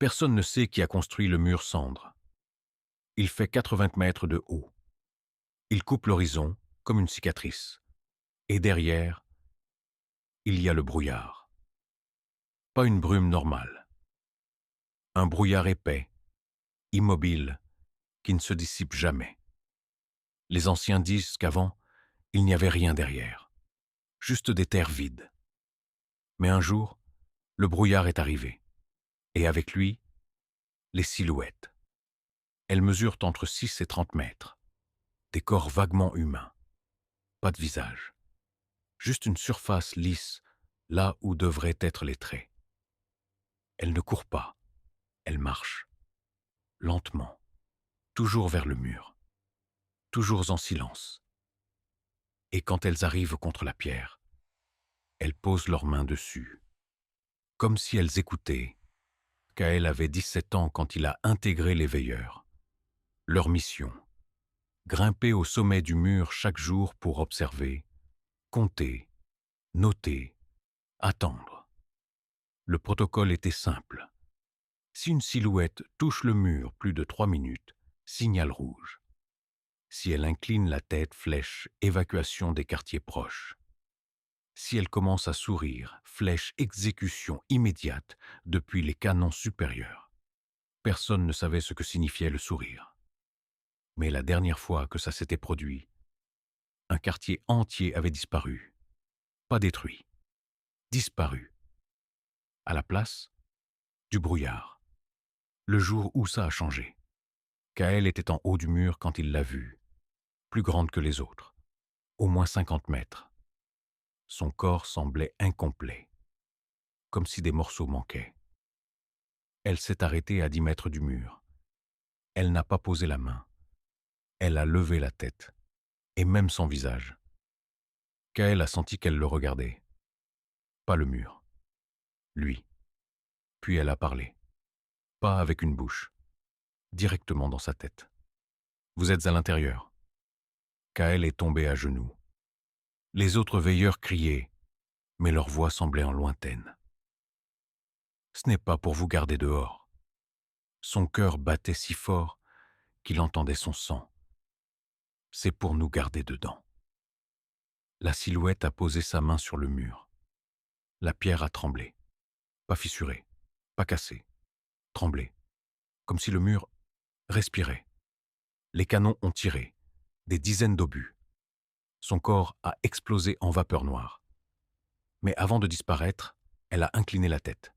Personne ne sait qui a construit le mur cendre. Il fait 80 mètres de haut. Il coupe l'horizon comme une cicatrice. Et derrière, il y a le brouillard. Pas une brume normale. Un brouillard épais, immobile, qui ne se dissipe jamais. Les anciens disent qu'avant, il n'y avait rien derrière. Juste des terres vides. Mais un jour, le brouillard est arrivé. Et avec lui, les silhouettes. Elles mesurent entre 6 et 30 mètres. Des corps vaguement humains. Pas de visage. Juste une surface lisse, là où devraient être les traits. Elles ne courent pas. Elles marchent. Lentement. Toujours vers le mur. Toujours en silence. Et quand elles arrivent contre la pierre, elles posent leurs mains dessus. Comme si elles écoutaient. Kael avait 17 ans quand il a intégré les veilleurs. Leur mission. Grimper au sommet du mur chaque jour pour observer, compter, noter, attendre. Le protocole était simple. Si une silhouette touche le mur plus de 3 minutes, signal rouge. Si elle incline la tête, flèche, évacuation des quartiers proches. Si elle commence à sourire, flèche, exécution immédiate depuis les canons supérieurs. Personne ne savait ce que signifiait le sourire. Mais la dernière fois que ça s'était produit, un quartier entier avait disparu. Pas détruit. Disparu. À la place, du brouillard. Le jour où ça a changé. Kael était en haut du mur quand il l'a vue. Plus grande que les autres. Au moins 50 mètres. Son corps semblait incomplet. Comme si des morceaux manquaient. Elle s'est arrêtée à 10 mètres du mur. Elle n'a pas posé la main. Elle a levé la tête. Et même son visage. Kael a senti qu'elle le regardait. Pas le mur. Lui. Puis elle a parlé. Pas avec une bouche. Directement dans sa tête. Vous êtes à l'intérieur. Kael est tombé à genoux. Les autres veilleurs criaient, mais leur voix semblait en lointaine. Ce n'est pas pour vous garder dehors. Son cœur battait si fort qu'il entendait son sang. C'est pour nous garder dedans. La silhouette a posé sa main sur le mur. La pierre a tremblé. Pas fissuré, pas cassé. Tremblé. Comme si le mur respirait. Les canons ont tiré. Des dizaines d'obus. Son corps a explosé en vapeur noire. Mais avant de disparaître, elle a incliné la tête.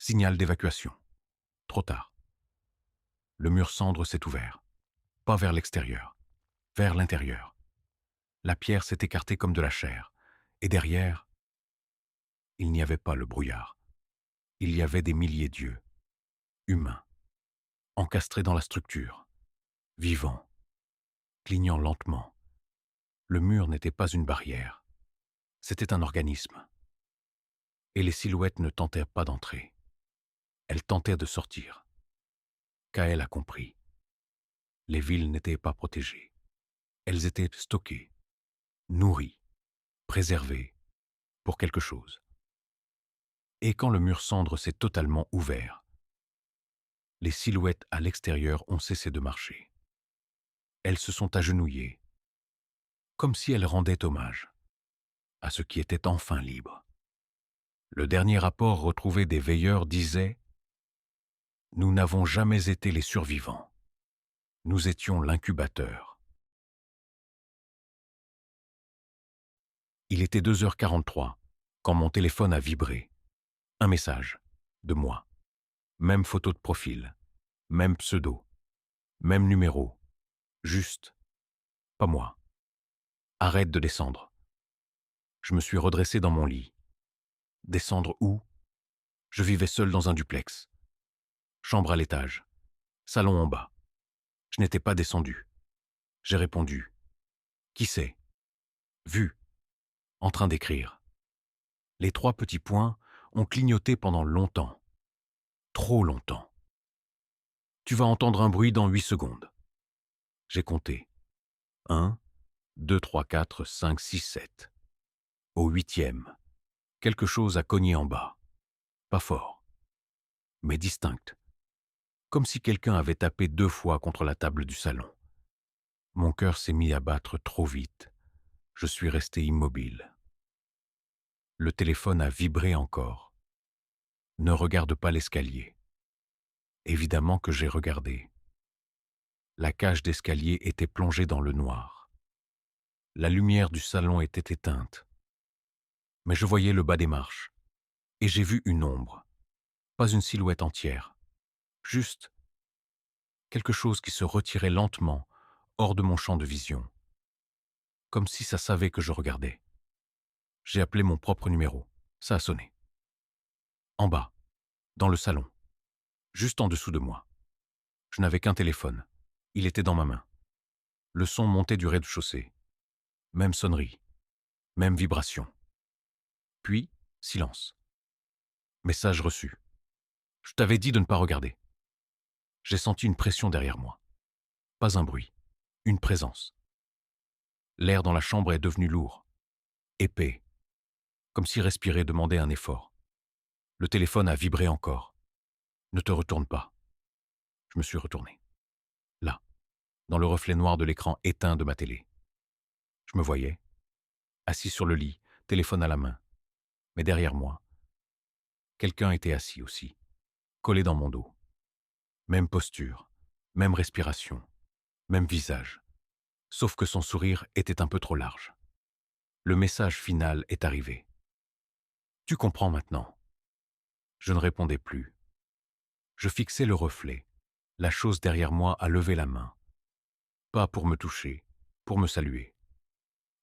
Signal d'évacuation. Trop tard. Le mur cendre s'est ouvert. Pas vers l'extérieur. Vers l'intérieur. La pierre s'est écartée comme de la chair. Et derrière, il n'y avait pas le brouillard. Il y avait des milliers d'yeux. Humains. Encastrés dans la structure. Vivants. Clignant lentement. Le mur n'était pas une barrière. C'était un organisme. Et les silhouettes ne tentèrent pas d'entrer. Elles tentaient de sortir. Kael a compris. Les villes n'étaient pas protégées. Elles étaient stockées, nourries, préservées, pour quelque chose. Et quand le mur cendre s'est totalement ouvert, les silhouettes à l'extérieur ont cessé de marcher. Elles se sont agenouillées, comme si elles rendaient hommage à ce qui était enfin libre. Le dernier rapport retrouvé des veilleurs disait « Nous n'avons jamais été les survivants. Nous étions l'incubateur. » Il était 2h43 quand mon téléphone a vibré. Un message, de moi. Même photo de profil, même pseudo, même numéro. Juste, pas moi. Arrête de descendre. Je me suis redressé dans mon lit. Descendre où? Je vivais seul dans un duplex. Chambre à l'étage. Salon en bas. Je n'étais pas descendu. J'ai répondu. Qui c'est? Vu. En train d'écrire. Les 3 petits points ont clignoté pendant longtemps. Trop longtemps. Tu vas entendre un bruit dans 8 secondes. J'ai compté. 1, 2, 3, 4, 5, 6, 7. Au 8e, quelque chose a cogné en bas. Pas fort, mais distinct. comme si quelqu'un avait tapé 2 fois contre la table du salon. Mon cœur s'est mis à battre trop vite. Je suis resté immobile. Le téléphone a vibré encore. Ne regarde pas l'escalier. Évidemment que j'ai regardé. La cage d'escalier était plongée dans le noir. La lumière du salon était éteinte. Mais je voyais le bas des marches, et j'ai vu une ombre, pas une silhouette entière, juste quelque chose qui se retirait lentement hors de mon champ de vision, comme si ça savait que je regardais. J'ai appelé mon propre numéro. Ça a sonné. En bas, dans le salon, juste en dessous de moi. Je n'avais qu'un téléphone. Il était dans ma main. Le son montait du rez-de-chaussée. Même sonnerie, même vibration. Puis, silence. Message reçu. Je t'avais dit de ne pas regarder. J'ai senti une pression derrière moi. Pas un bruit, une présence. L'air dans la chambre est devenu lourd, épais, comme si respirer demandait un effort. Le téléphone a vibré encore. Ne te retourne pas. Je me suis retourné. Là, dans le reflet noir de l'écran éteint de ma télé. Je me voyais, assis sur le lit, téléphone à la main. Mais derrière moi, quelqu'un était assis aussi, collé dans mon dos. Même posture, même respiration, même visage. Sauf que son sourire était un peu trop large. Le message final est arrivé. Tu comprends maintenant. Je ne répondais plus. Je fixais le reflet. La chose derrière moi a levé la main. Pas pour me toucher, pour me saluer.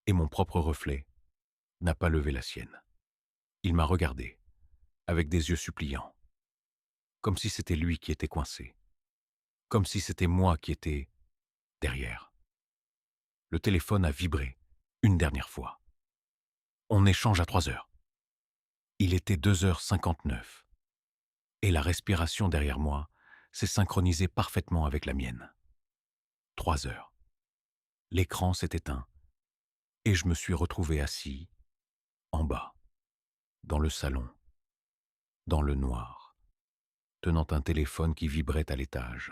Et mon propre reflet n'a pas levé la sienne. Il m'a regardé, avec des yeux suppliants. Comme si c'était lui qui était coincé. Comme si c'était moi qui étais derrière. Le téléphone a vibré, une dernière fois. On échange à 3 heures. Il était 2h59. Et la respiration derrière moi s'est synchronisée parfaitement avec la mienne. 3 heures. L'écran s'est éteint et je me suis retrouvé assis, en bas, dans le salon, dans le noir, tenant un téléphone qui vibrait à l'étage.